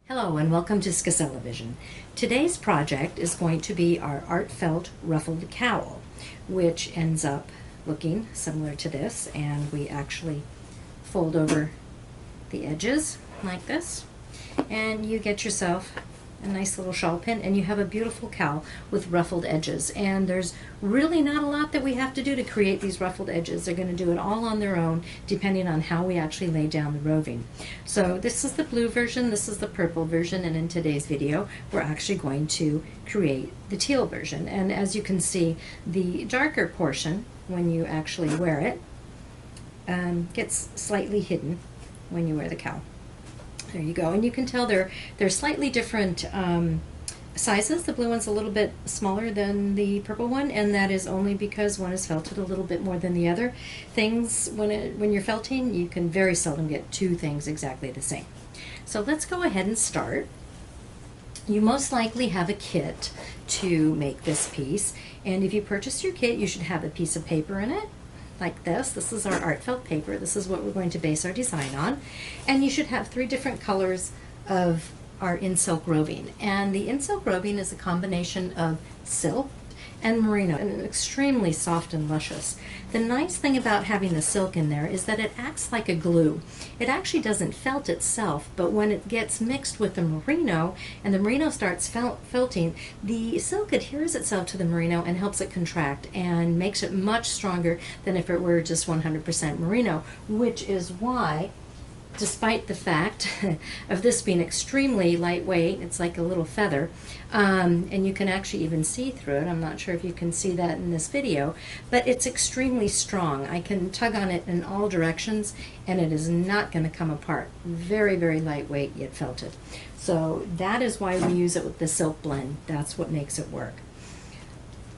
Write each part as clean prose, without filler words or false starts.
Hello and welcome to Vision. Today's project is going to be our Artfelt Ruffled Cowl, which ends up looking similar to this, and we actually fold over the edges like this, and you get yourself a nice little shawl pin, and you have a beautiful cowl with ruffled edges. And there's really not a lot that we have to do to create these ruffled edges. They're going to do it all on their own, depending on how we actually lay down the roving. So this is the blue version, this is the purple version, and in today's video we're actually going to create the teal version. And as you can see, the darker portion, when you actually wear it, gets slightly hidden when you wear the cowl. There you go, and you can tell they're slightly different sizes. The blue one's a little bit smaller than the purple one, and that is only because one is felted a little bit more than the other. Things, when you're felting, you can very seldom get two things exactly the same. So let's go ahead and start. You most likely have a kit to make this piece, and if you purchase your kit, you should have a piece of paper in it, like this. This is our Artfelt paper. This is what we're going to base our design on. And you should have 3 different colors of our in-silk roving. And the in-silk roving is a combination of silk and merino, and extremely soft and luscious. The nice thing about having the silk in there is that it acts like a glue. It actually doesn't felt itself, but when it gets mixed with the merino and the merino starts felting, the silk adheres itself to the merino and helps it contract and makes it much stronger than if it were just 100% merino, which is why, despite the fact of this being extremely lightweight, it's like a little feather, and you can actually even see through it. I'm not sure if you can see that in this video, but it's extremely strong. I can tug on it in all directions and it is not going to come apart. Very, very lightweight yet felted. So that is why we use it with the silk blend. That's what makes it work.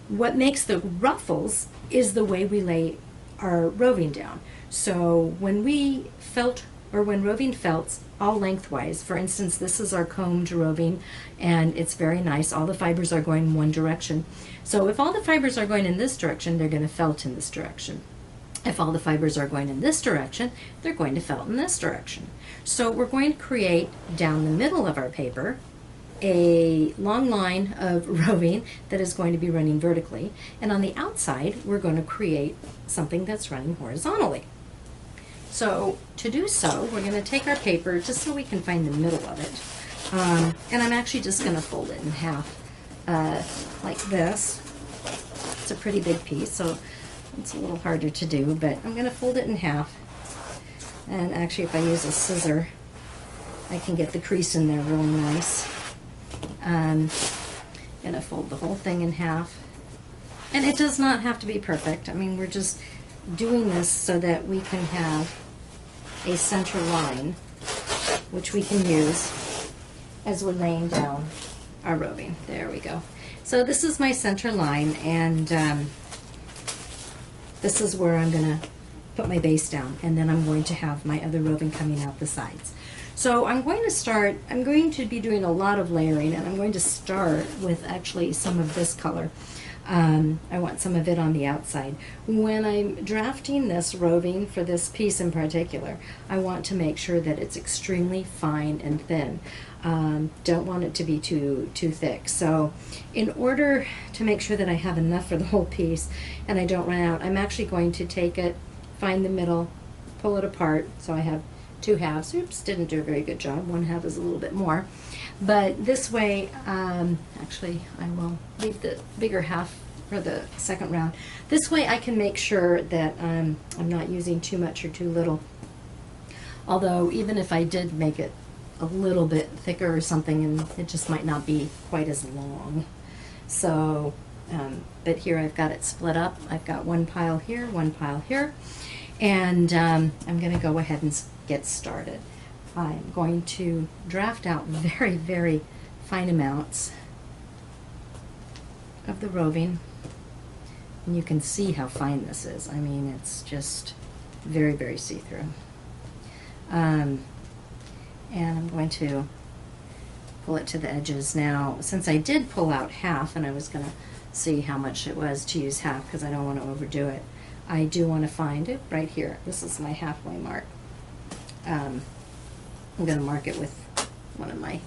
What makes the ruffles is the way we lay our roving down. So when we felt, or when roving felts all lengthwise, for instance, this is our combed roving, and it's very nice. All the fibers are going in one direction. So if all the fibers are going in this direction, they're going to felt in this direction. If all the fibers are going in this direction, they're going to felt in this direction. So we're going to create down the middle of our paper a long line of roving that is going to be running vertically, and on the outside we're going to create something that's running horizontally. So to do so, we're going to take our paper just so we can find the middle of it. And I'm actually just going to fold it in half like this. It's a pretty big piece, so it's a little harder to do, but I'm going to fold it in half. And actually, if I use a scissor, I can get the crease in there really nice. I'm going to fold the whole thing in half. And it does not have to be perfect. I mean, we're just doing this so that we can have a center line, which we can use as we're laying down our roving. There we go. So this is my center line, and this is where I'm going to put my base down, and then I'm going to have my other roving coming out the sides. So I'm going to be doing a lot of layering, and I'm going to start with actually some of this color. I want some of it on the outside. When I'm drafting this roving for this piece in particular, I want to make sure that it's extremely fine and thin. Don't want it to be too thick. So in order to make sure that I have enough for the whole piece and I don't run out, I'm actually going to take it, find the middle, pull it apart, so I have 2 halves. Oops, didn't do a very good job. 1 half is a little bit more. But this way, actually, I will leave the bigger half for the second round. This way I can make sure that I'm not using too much or too little. Although, even if I did make it a little bit thicker or something, and it just might not be quite as long. So, but here I've got it split up. I've got 1 pile here, 1 pile here. And I'm going to go ahead and get started. I'm going to draft out very, very fine amounts of the roving. And you can see how fine this is. I mean, it's just very, very see-through. And I'm going to pull it to the edges. Now, since I did pull out half, and I was going to see how much it was to use half because I don't want to overdo it, I do want to find it right here. This is my halfway mark. I'm going to mark it with one of my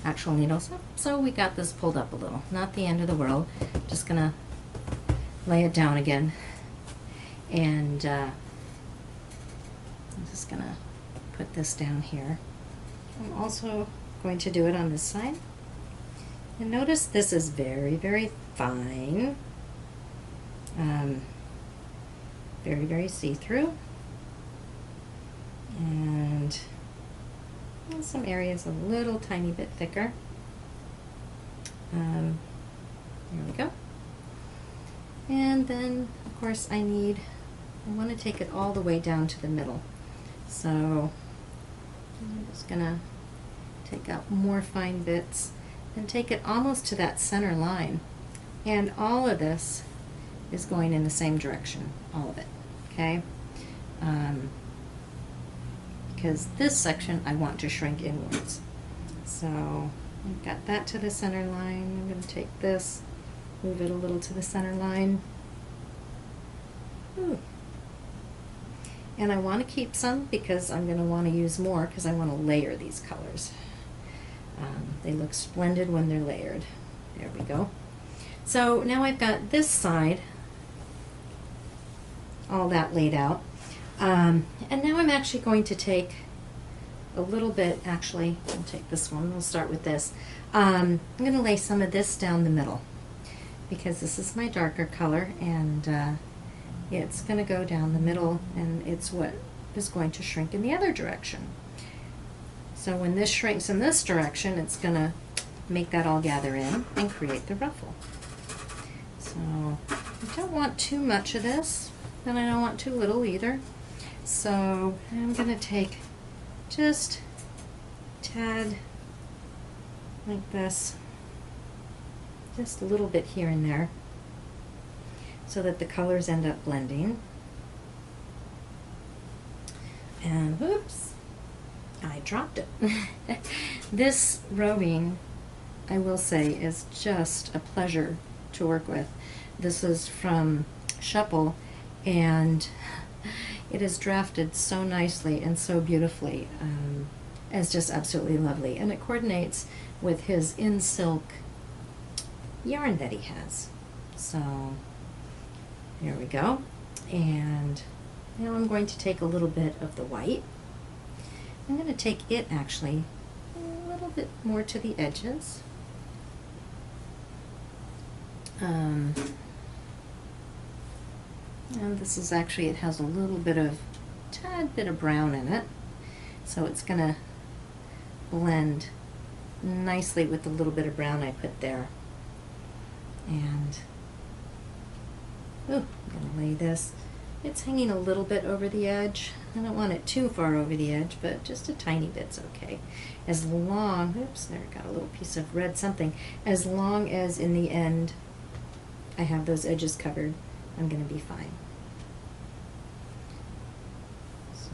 actual needles. So we got this pulled up a little. Not the end of the world. Just gonna lay it down again. And I'm just gonna put this down here. I'm also going to do it on this side. And notice this is very, very fine. Very, very see-through. And some areas a little tiny bit thicker. There we go. And then, of course, I want to take it all the way down to the middle. So I'm just gonna take out more fine bits and take it almost to that center line. And all of this is going in the same direction, all of it, okay? Because this section I want to shrink inwards. So I've got that to the center line. I'm going to take this, move it a little to the center line. Ooh. And I want to keep some because I'm going to want to use more because I want to layer these colors. They look splendid when they're layered. There we go. So now I've got this side, all that laid out. And now I'm actually going to take a little bit, actually, I'll take this one, we'll start with this. I'm going to lay some of this down the middle because this is my darker color, and it's going to go down the middle, and it's what is going to shrink in the other direction. So when this shrinks in this direction, it's going to make that all gather in and create the ruffle. So I don't want too much of this, and I don't want too little either. So I'm going to take just a tad like this, just a little bit here and there, so that the colors end up blending. And whoops, I dropped it. This roving, I will say, is just a pleasure to work with. This is from Shuffle, and it is drafted so nicely and so beautifully. It's just absolutely lovely, and it coordinates with his in silk yarn that he has. So there we go. And now I'm going to take a little bit of the white. I'm going to take it actually a little bit more to the edges. And this is actually, it has a little bit of, tad bit of brown in it. So it's going to blend nicely with the little bit of brown I put there. And I'm going to lay this. It's hanging a little bit over the edge. I don't want it too far over the edge, but just a tiny bit's okay. As long, oops, there, got a little piece of red something. As long as in the end I have those edges covered, I'm going to be fine. So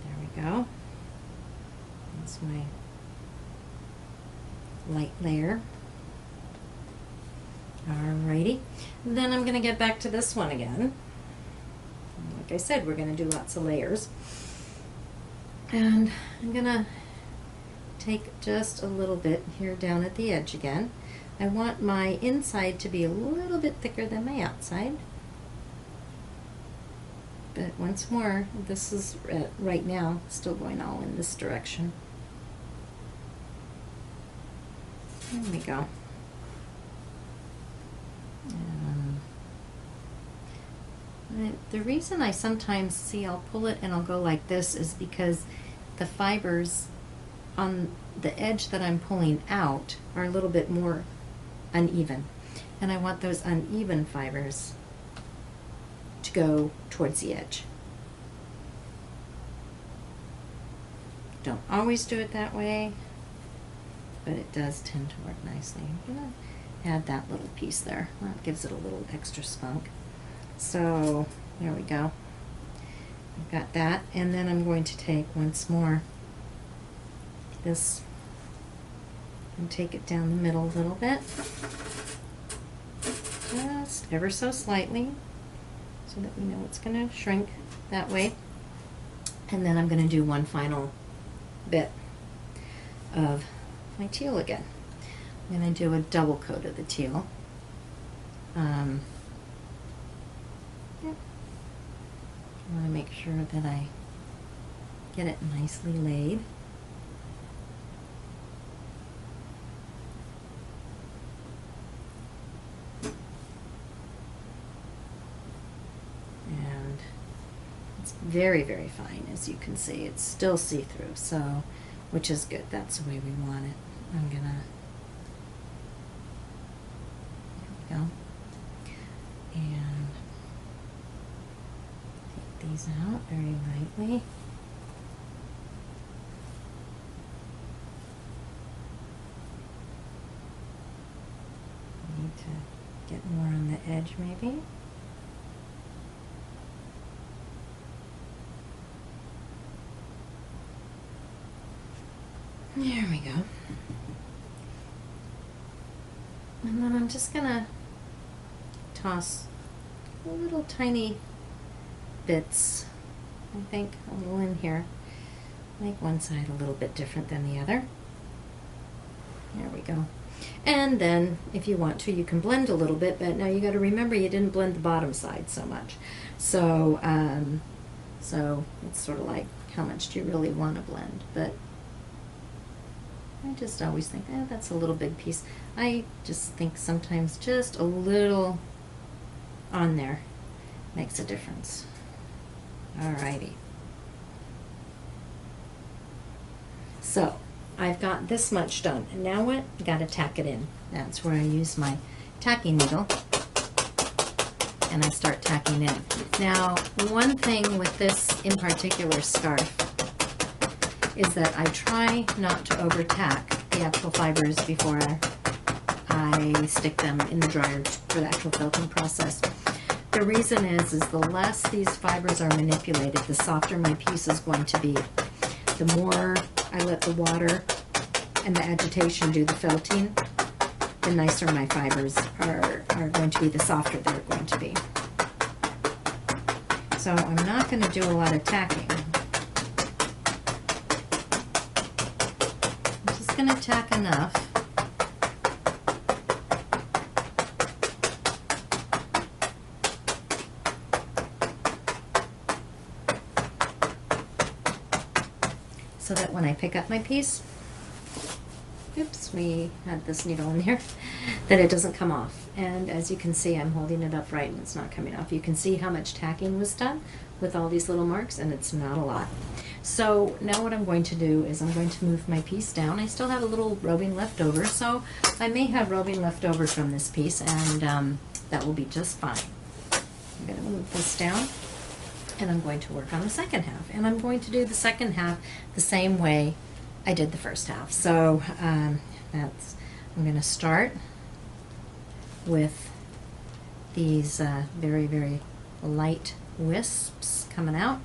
there we go. That's my light layer. Alrighty. Then I'm going to get back to this one again. Like I said, we're going to do lots of layers. And I'm going to take just a little bit here down at the edge again. I want my inside to be a little bit thicker than my outside. But once more, this is right now still going all in this direction. There we go. The reason I sometimes see I'll pull it and I'll go like this is because the fibers on the edge that I'm pulling out are a little bit more uneven, and I want those uneven fibers to go towards the edge. Don't always do it that way, but it does tend to work nicely. I'm going to add that little piece there. That gives it a little extra spunk. So there we go. I've got that, and then I'm going to take once more this and take it down the middle a little bit, just ever so slightly, so that we know it's going to shrink that way. And then I'm going to do one final bit of my teal again. I'm going to do a double coat of the teal. Yeah. I want to make sure that I get it nicely laid. And it's very, very fine, as you can see. It's still see-through, so, which is good. That's the way we want it. I'm gonna, there we go. And take these out very lightly. Need to get more on the edge, maybe. There we go. And then I'm just gonna toss little tiny bits, I think, a little in here. Make one side a little bit different than the other. There we go. And then, if you want to, you can blend a little bit, but now you got to remember you didn't blend the bottom side so much. So, so it's sort of like, how much do you really want to blend? But I just always think, that's a little big piece. I just think sometimes just a little on there makes a difference. Alrighty. So I've got this much done, and now what? I got to tack it in. That's where I use my tacking needle, and I start tacking in. Now, one thing with this in particular scarf is that I try not to over tack the actual fibers before I stick them in the dryer for the actual felting process. The reason is the less these fibers are manipulated, the softer my piece is going to be. The more I let the water and the agitation do the felting, the nicer my fibers are going to be, the softer they're going to be. So I'm not going to do a lot of tacking. I'm just going to tack enough so that when I pick up my piece, oops, we had this needle in here, that it doesn't come off. And as you can see, I'm holding it upright and it's not coming off. You can see how much tacking was done with all these little marks, and it's not a lot. So now what I'm going to do is I'm going to move my piece down. I still have a little roving left over, so I may have roving left over from this piece, and that will be just fine. I'm going to move this down, and I'm going to work on the second half. And I'm going to do the second half the same way I did the first half. So I'm going to start with these very, very light wisps coming out.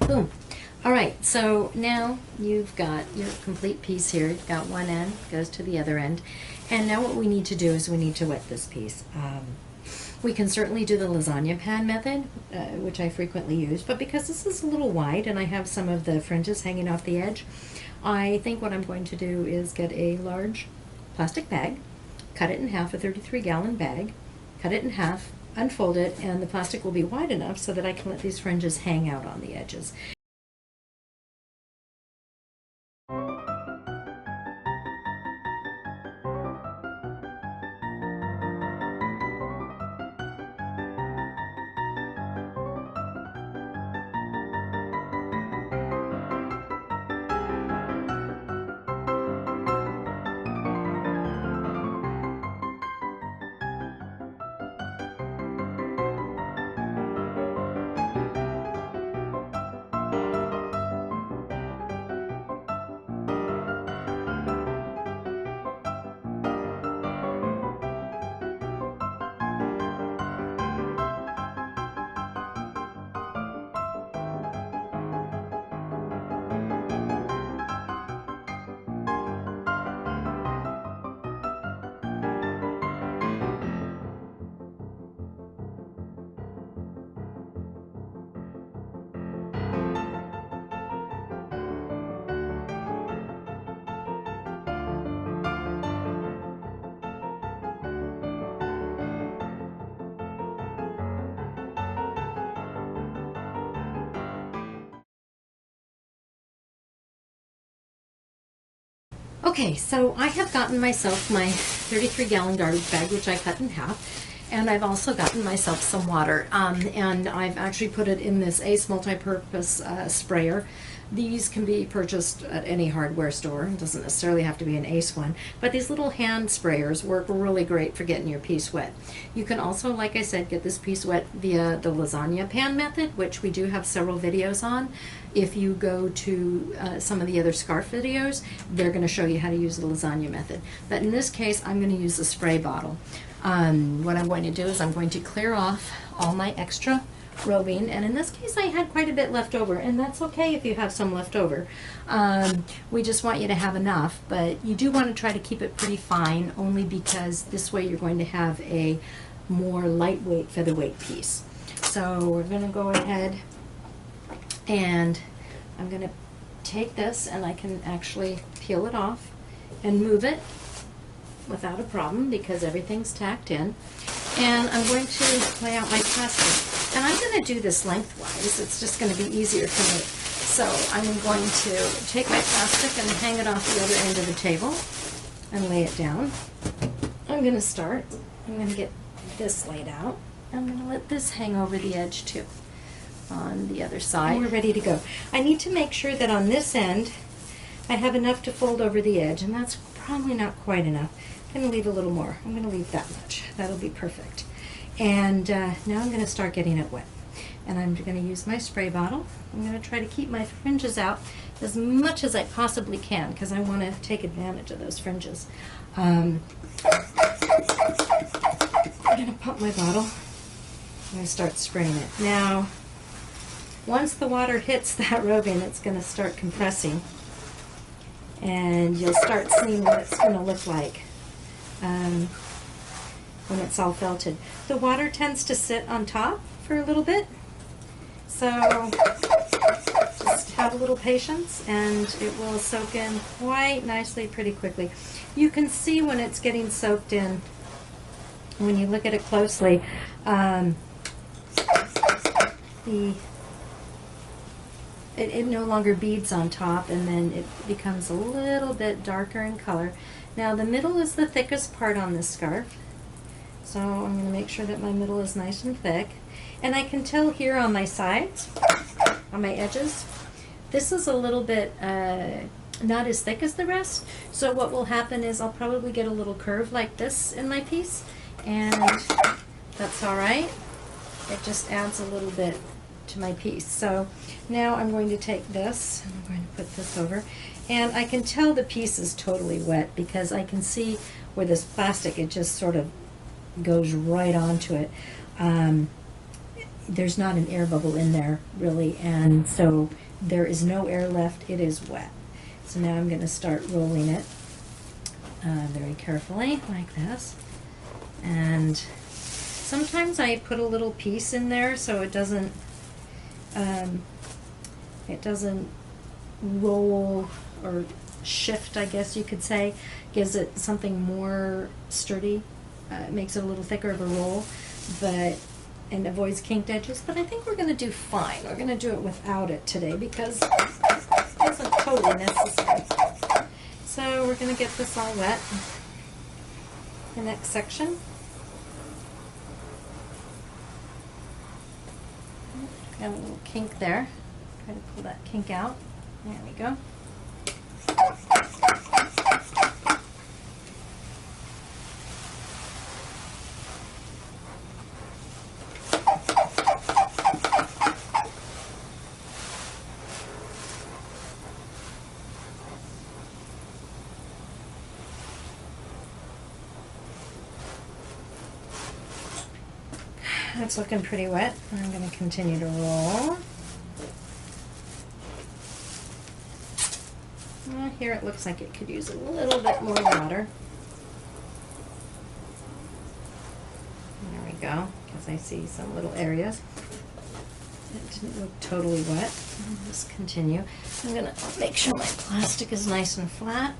Boom. All right, so now you've got your complete piece here. You've got one end, goes to the other end. And now what we need to do is we need to wet this piece. We can certainly do the lasagna pan method, which I frequently use, but because this is a little wide and I have some of the fringes hanging off the edge, I think what I'm going to do is get a large plastic bag, cut it in half, a 33-gallon bag, cut it in half, unfold it, and the plastic will be wide enough so that I can let these fringes hang out on the edges. Okay, so I have gotten myself my 33-gallon garbage bag, which I cut in half, and I've also gotten myself some water, and I've actually put it in this Ace multi-purpose sprayer. These can be purchased at any hardware store. It doesn't necessarily have to be an Ace one, but these little hand sprayers work really great for getting your piece wet. You can also, like I said, get this piece wet via the lasagna pan method, which we do have several videos on. If you go to some of the other scarf videos, they're going to show you how to use the lasagna method. But in this case, I'm going to use a spray bottle. What I'm going to do is I'm going to clear off all my extra roving, and in this case I had quite a bit left over, and that's okay if you have some left over. We just want you to have enough, but you do want to try to keep it pretty fine, only because this way you're going to have a more lightweight featherweight piece. So we're going to go ahead and I'm going to take this, and I can actually peel it off and move it without a problem because everything's tacked in. And I'm going to lay out my plastic. And I'm going to do this lengthwise. It's just going to be easier for me. So I'm going to take my plastic and hang it off the other end of the table and lay it down. I'm going to get this laid out. I'm going to let this hang over the edge too on the other side. And we're ready to go. I need to make sure that on this end I have enough to fold over the edge, and that's probably not quite enough. I'm going to leave a little more. I'm going to leave that much. That'll be perfect. And now I'm going to start getting it wet. And I'm going to use my spray bottle. I'm going to try to keep my fringes out as much as I possibly can because I want to take advantage of those fringes. I'm going to pump my bottle and I start spraying it. Now, once the water hits that roving, it's going to start compressing. And you'll start seeing what it's going to look like when it's all felted. The water tends to sit on top for a little bit, so just have a little patience and it will soak in quite nicely pretty quickly. You can see when it's getting soaked in, when you look at it closely, it no longer beads on top, and then it becomes a little bit darker in color. Now the middle is the thickest part on this scarf, so I'm going to make sure that my middle is nice and thick. And I can tell here on my sides, on my edges, this is a little bit not as thick as the rest, so what will happen is I'll probably get a little curve like this in my piece, and that's alright. It just adds a little bit to my piece. So now I'm going to take this and I'm going to put this over, and I can tell the piece is totally wet because I can see where this plastic, it just sort of goes right onto it. There's not an air bubble in there really, and so there is no air left. It is wet. So now I'm going to start rolling it very carefully like this, and sometimes I put a little piece in there so it doesn't roll or shift, I guess you could say. Gives it something more sturdy. It makes it a little thicker of a roll, and avoids kinked edges. But I think we're going to do fine. We're going to do it without it today because it isn't totally necessary. So we're going to get this all wet. The next section. Got a little kink there. Try to pull that kink out. There we go. That's looking pretty wet. I'm going to continue to roll. Well, here it looks like it could use a little bit more water. There we go, because I see some little areas. It didn't look totally wet. I'll just continue. I'm going to make sure my plastic is nice and flat.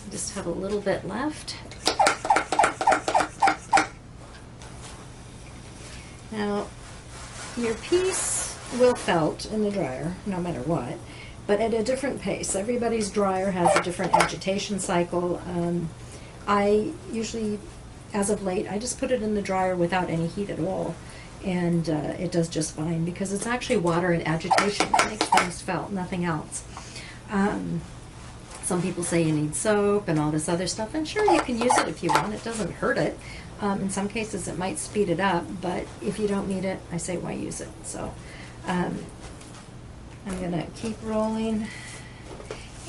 I just have a little bit left. Now, your piece will felt in the dryer, no matter what, but at a different pace. Everybody's dryer has a different agitation cycle. I usually, as of late, I just put it in the dryer without any heat at all, and it does just fine because it's actually water and agitation that makes things felt, nothing else. Some people say you need soap and all this other stuff, and sure, you can use it if you want. It doesn't hurt it. In some cases, it might speed it up, but if you don't need it, I say why use it. So I'm going to keep rolling.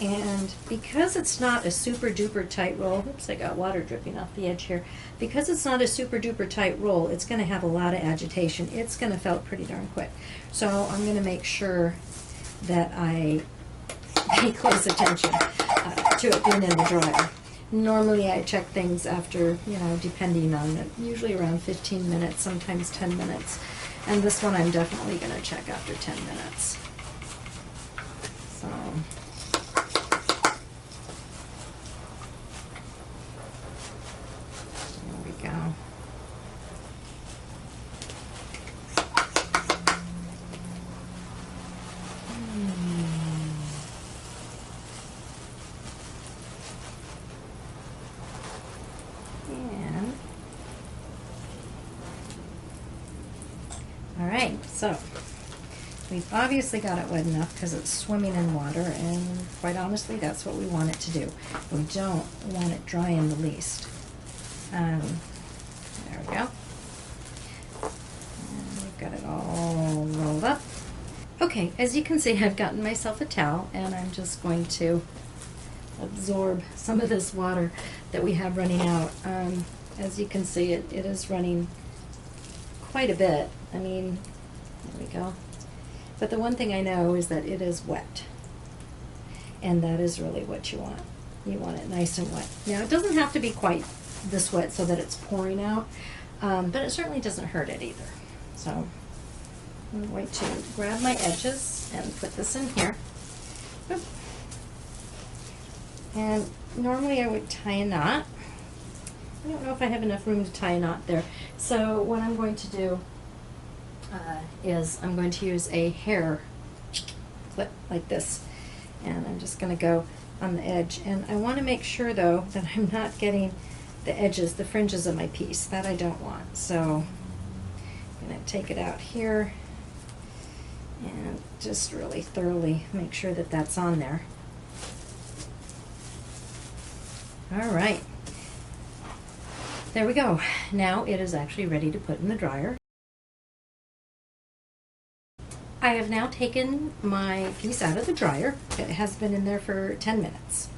And because it's not a super duper tight roll, oops, I got water dripping off the edge here. Because it's not a super duper tight roll, it's going to have a lot of agitation. It's going to felt pretty darn quick. So I'm going to make sure that I pay close attention to it being in the dryer. Normally I check things after, depending on it, usually around 15 minutes, sometimes 10 minutes. And this one I'm definitely going to check after 10 minutes. So there we go. All right, so we've obviously got it wet enough because it's swimming in water, and quite honestly, that's what we want it to do. We don't want it dry in the least. There we go. And we've got it all rolled up. Okay, as you can see, I've gotten myself a towel, and I'm just going to absorb some of this water that we have running out. As you can see, it is running quite a bit. I mean, there we go. But the one thing I know is that it is wet. And that is really what you want. You want it nice and wet. Now, it doesn't have to be quite this wet so that it's pouring out, but it certainly doesn't hurt it either. So I'm going to grab my edges and put this in here. Oop. And normally I would tie a knot. I don't know if I have enough room to tie a knot there. So what I'm going to do is I'm going to use a hair clip like this. And I'm just going to go on the edge. And I want to make sure, though, that I'm not getting the edges, the fringes of my piece. That I don't want. So I'm going to take it out here and just really thoroughly make sure that that's on there. All right. There we go. Now it is actually ready to put in the dryer. I have now taken my piece out of the dryer. It has been in there for 10 minutes.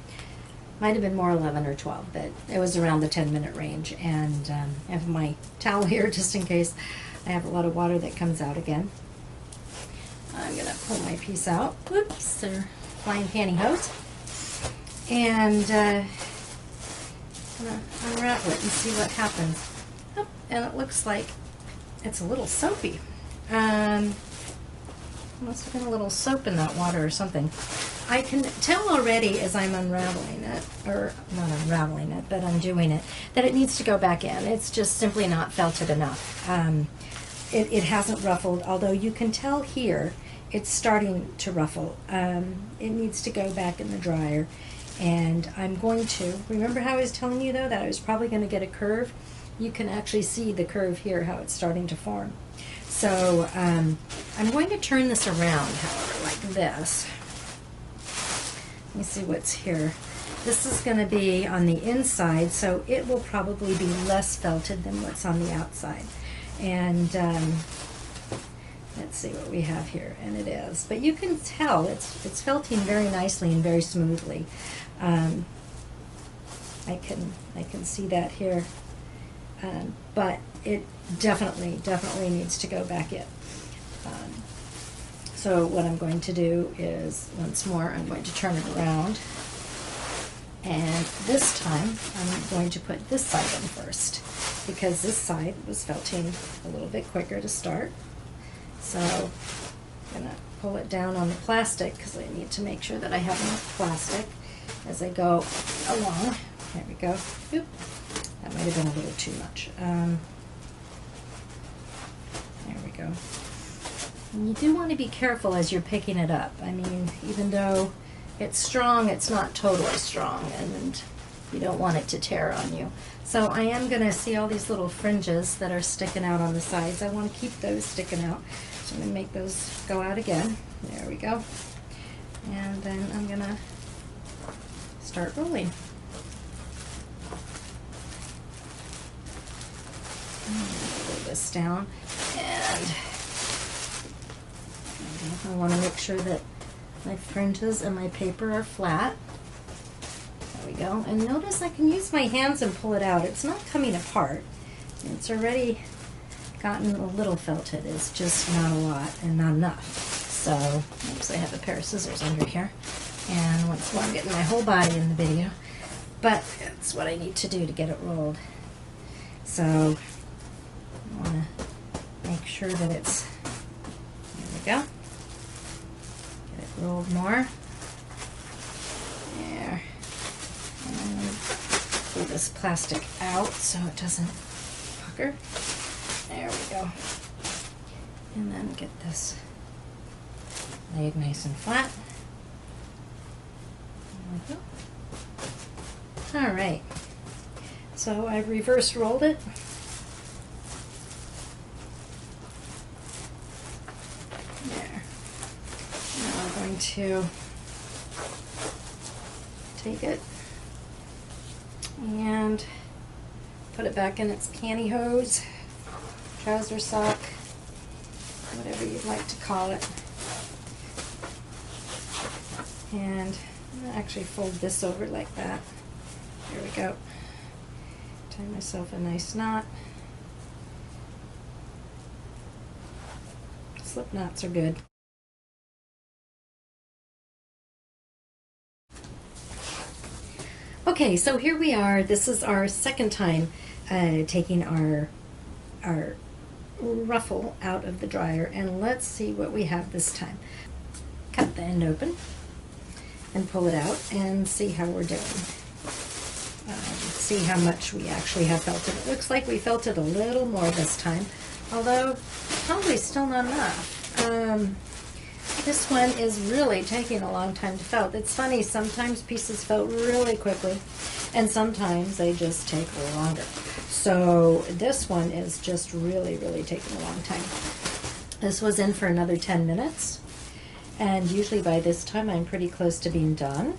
Might have been more 11 or 12, but it was around the 10-minute range. And I have my towel here just in case I have a lot of water that comes out again. I'm going to pull my piece out. Whoops, they're flying pantyhose. And I'm going to unravel it and see what happens. Oh, and it looks like it's a little soapy. Must have been a little soap in that water or something. I can tell already as I'm unraveling it, or not unraveling it, but undoing it, that it needs to go back in. It's just simply not felted enough. It hasn't ruffled, although you can tell here it's starting to ruffle. It needs to go back in the dryer. And I'm going to, remember how I was telling you though that I was probably going to get a curve? You can actually see the curve here, how it's starting to form. So I'm going to turn this around, however, like this. Let me see what's here. This is going to be on the inside, so it will probably be less felted than what's on the outside. And let's see what we have here, and it is. But you can tell it's felting very nicely and very smoothly. I can see that here, but it definitely needs to go back in. So what I'm going to do is, once more, I'm going to turn it around, and this time I'm going to put this side in first, because this side was felting a little bit quicker to start. So I'm going to pull it down on the plastic because I need to make sure that I have enough plastic as I go along. There we go. Oop. That might have been a little too much. There we go. And you do want to be careful as you're picking it up. I mean, even though it's strong, it's not totally strong, and you don't want it to tear on you. So I am going to see all these little fringes that are sticking out on the sides. I want to keep those sticking out. So I'm going to make those go out again. There we go. And then I'm going to start rolling. Pull this down, and I want to make sure that my fringes and my paper are flat. There we go. And notice I can use my hands and pull it out. It's not coming apart. It's already gotten a little felted. It's just not a lot and not enough. So, oops, I have a pair of scissors under here. And once more, I'm getting my whole body in the video. But that's what I need to do to get it rolled. So, I want to make sure that it's, there we go. Get it rolled more. There. And pull this plastic out so it doesn't pucker. There we go. And then get this leg nice and flat. There we go. All right. So I've reverse rolled it. There. Now I'm going to take it and put it back in its pantyhose, trouser sock, whatever you'd like to call it. And I'm going to actually fold this over like that. There we go. Tie myself a nice knot. Slip knots are good. Okay, so here we are. This is our second time taking our ruffle out of the dryer, and let's see what we have this time. Cut the end open and pull it out and see how we're doing. See how much we actually have felted. It looks like we felted a little more this time, although probably still not enough. This one is really taking a long time to felt. It's funny, sometimes pieces felt really quickly, and sometimes they just take longer. So this one is just really, really taking a long time. This was in for another 10 minutes, and usually by this time I'm pretty close to being done.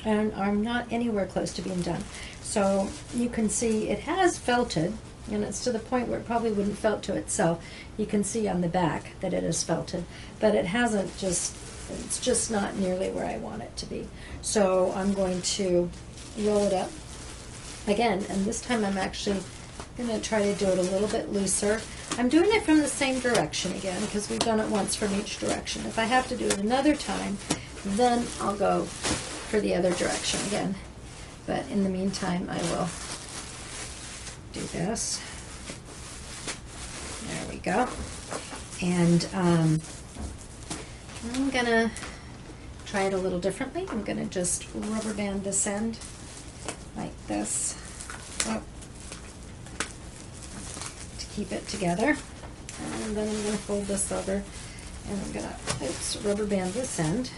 And I'm not anywhere close to being done. So you can see it has felted, and it's to the point where it probably wouldn't felt to itself. You can see on the back that it is felted, but it hasn't it's just not nearly where I want it to be. So I'm going to roll it up again, and this time I'm actually going to try to do it a little bit looser. I'm doing it from the same direction again because we've done it once from each direction. If I have to do it another time, then I'll go for the other direction again. But in the meantime, I will do this. There we go. And I'm gonna try it a little differently. I'm gonna just rubber band this end like this to keep it together. And then I'm gonna fold this over, and I'm gonna rubber band this end.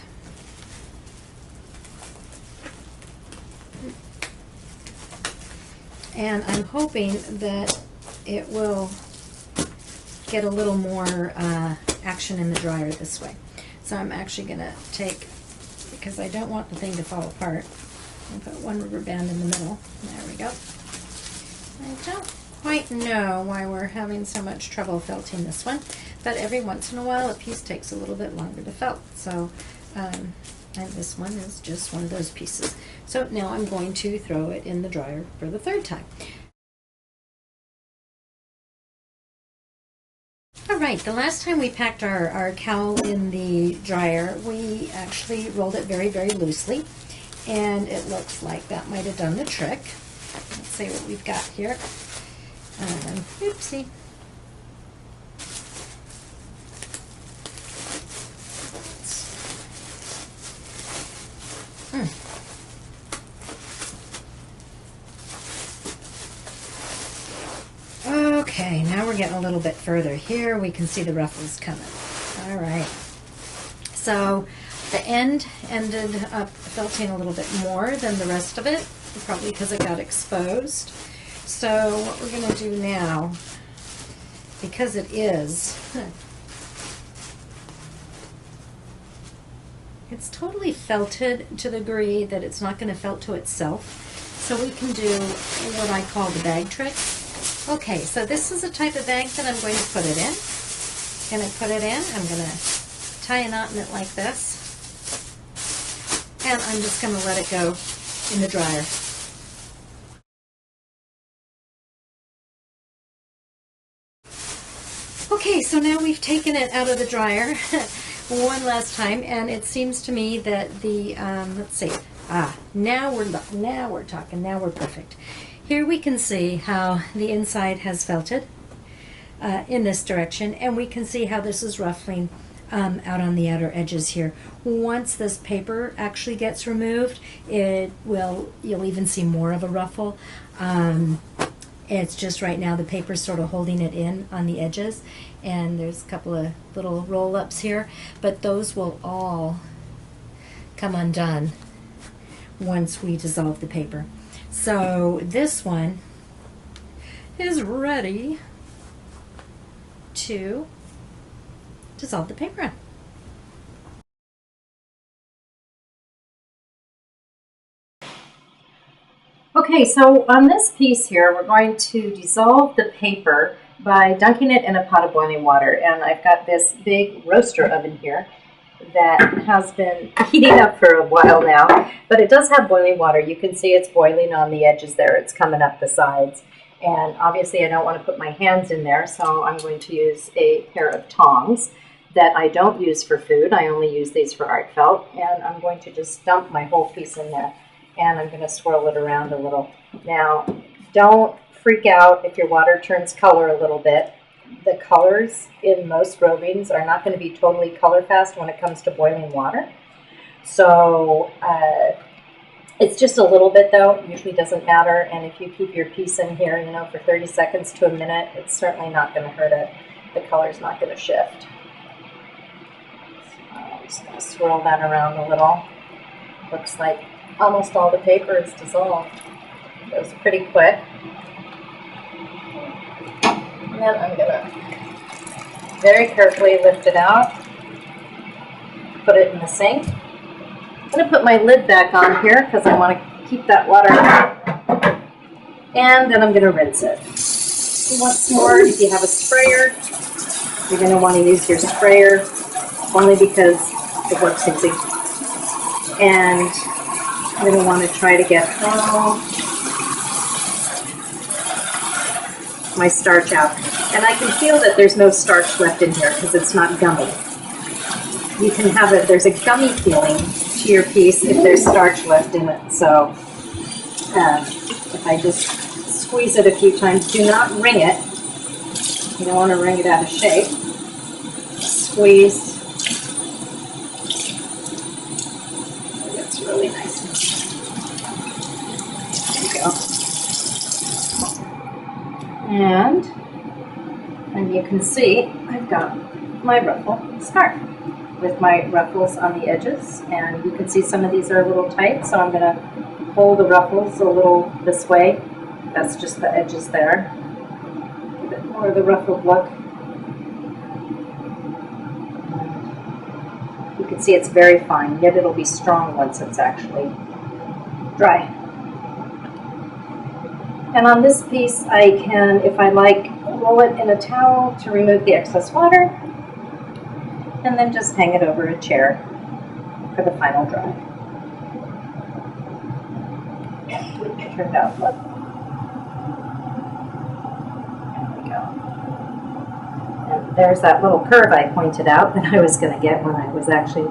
And I'm hoping that it will get a little more action in the dryer this way. So I'm actually going to take, because I don't want the thing to fall apart, and put one rubber band in the middle. There we go. I don't quite know why we're having so much trouble felting this one, but every once in a while a piece takes a little bit longer to felt. So, and this one is just one of those pieces. So now I'm going to throw it in the dryer for the third time. All right, the last time we packed our cowl in the dryer, we actually rolled it very, very loosely, and it looks like that might have done the trick. Let's see what we've got here. Oopsie. Okay, now we're we're getting a little bit further. Here we can see the ruffles coming. All right. So the end ended up felting a little bit more than the rest of it, probably because it got exposed. So what we're going to do now, because it is, it's totally felted to the degree that it's not going to felt to itself. So we can do what I call the bag trick. Okay, so this is a type of bag that I'm going to put it in. Going to put it in. I'm going to tie a knot in it like this. And I'm just going to let it go in the dryer. Okay, so now we've taken it out of the dryer one last time, and it seems to me that the, let's see, now we're talking, now we're perfect. Here we can see how the inside has felted in this direction, and we can see how this is ruffling out on the outer edges here. Once this paper actually gets removed, you'll even see more of a ruffle. It's just right now the paper's sort of holding it in on the edges, and there's a couple of little roll-ups here, but those will all come undone once we dissolve the paper. So this one is ready to dissolve the paper in. Okay, so on this piece here, we're going to dissolve the paper by dunking it in a pot of boiling water. And I've got this big roaster oven here that has been heating up for a while now, but it does have boiling water. You can see it's boiling on the edges there. It's coming up the sides. And obviously I don't want to put my hands in there, so I'm going to use a pair of tongs that I don't use for food. I only use these for Artfelt, and I'm going to just dump my whole piece in there. And I'm going to swirl it around a little. Now, don't freak out if your water turns color a little bit. The colors in most rovings are not going to be totally color fast when it comes to boiling water. So it's just a little bit though, usually doesn't matter. And if you keep your piece in here, for 30 seconds to a minute, it's certainly not going to hurt it. The color's not going to shift. So I'm just going to swirl that around a little. Looks like almost all the paper is dissolved. It goes pretty quick. And then I'm going to very carefully lift it out, put it in the sink. I'm going to put my lid back on here because I want to keep that water out. And then I'm going to rinse it. Once more, if you have a sprayer, you're going to want to use your sprayer only because it works easy. And I'm going to want to try to get all my starch out. And I can feel that there's no starch left in here because it's not gummy. You can have it, there's a gummy feeling to your piece if there's starch left in it. So if I just squeeze it a few times, do not wring it. You don't want to wring it out of shape. Squeeze. It's really nice. There you go. And you can see I've got my ruffle scarf with my ruffles on the edges, and you can see some of these are a little tight, so I'm going to pull the ruffles a little this way. That's just the edges there. A bit more of the ruffled look. You can see it's very fine, yet it'll be strong once it's actually dry. And on this piece, I can, if I like, roll it in a towel to remove the excess water, and then just hang it over a chair for the final dry. It turned out, look. There we go. And there's that little curve I pointed out that I was going to get when I was actually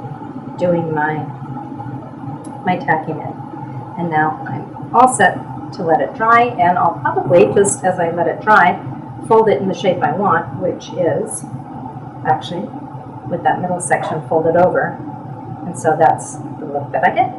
doing my tacking in. And now I'm all set to let it dry, and I'll probably, just as I let it dry, fold it in the shape I want, which is actually with that middle section folded over. And so that's the look that I get.